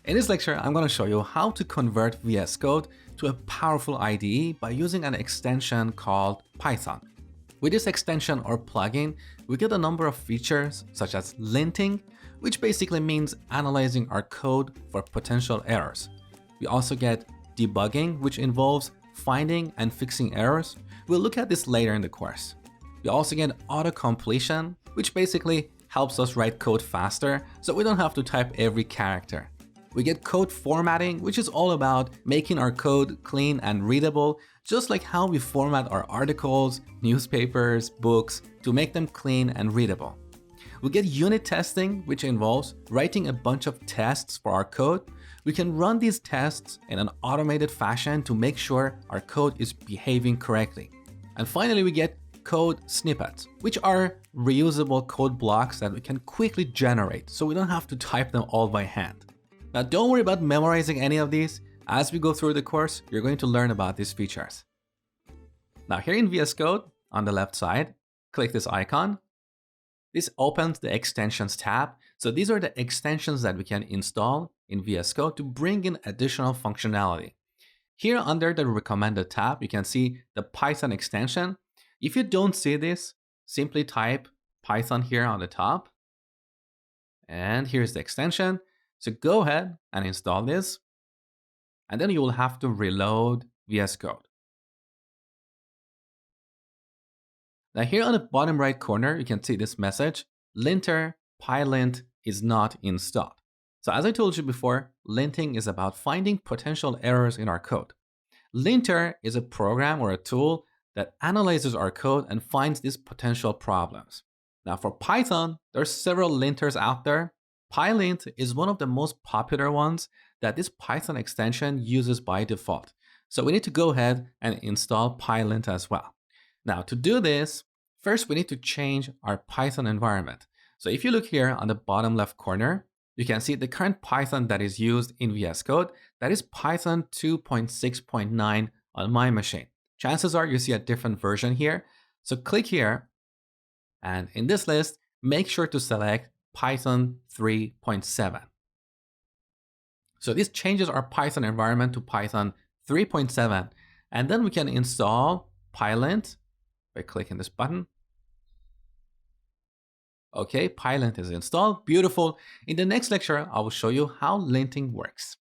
In this lecture, I'm going to show you how to convert VS Code to a powerful IDE by using an extension called Python. With this extension or plugin, we get a number of features such as linting, which basically means analyzing our code for potential errors. We also get debugging, which involves finding and fixing errors. We'll look at this later in the course. We also get auto-completion, which basically helps us write code faster so we don't have to type every character. We get code formatting, which is all about making our code clean and readable, just like how we format our articles, newspapers, books to make them clean and readable. We get unit testing, which involves writing a bunch of tests for our code. We can run these tests in an automated fashion to make sure our code is behaving correctly. And finally, we get code snippets, which are reusable code blocks that we can quickly generate so we don't have to type them all by hand. Now, don't worry about memorizing any of these. As we go through the course, you're going to learn about these features. Now, here in VS Code, on the left side, click this icon. This opens the Extensions tab. So these are the extensions that we can install in VS Code to bring in additional functionality. Here under the Recommended tab, you can see the Python extension. If you don't see this, simply type Python here on the top. And here's the extension. So go ahead and install this. And then you will have to reload VS Code. Now here on the bottom right corner, you can see this message, linter pylint is not installed. So as I told you before, linting is about finding potential errors in our code. Linter is a program or a tool that analyzes our code and finds these potential problems. Now for Python, there are several linters out there. Pylint is one of the most popular ones that this Python extension uses by default. So we need to go ahead and install Pylint as well. Now to do this, first we need to change our Python environment. So if you look here on the bottom left corner, you can see the current Python that is used in VS Code, that is Python 2.6.9 on my machine. Chances are you see a different version here. So click here, and in this list, make sure to select Python 3.7. So this changes our Python environment to Python 3.7, and then we can install Pylint by clicking this button. Okay, Pylint is installed. Beautiful. In the next lecture, I will show you how linting works.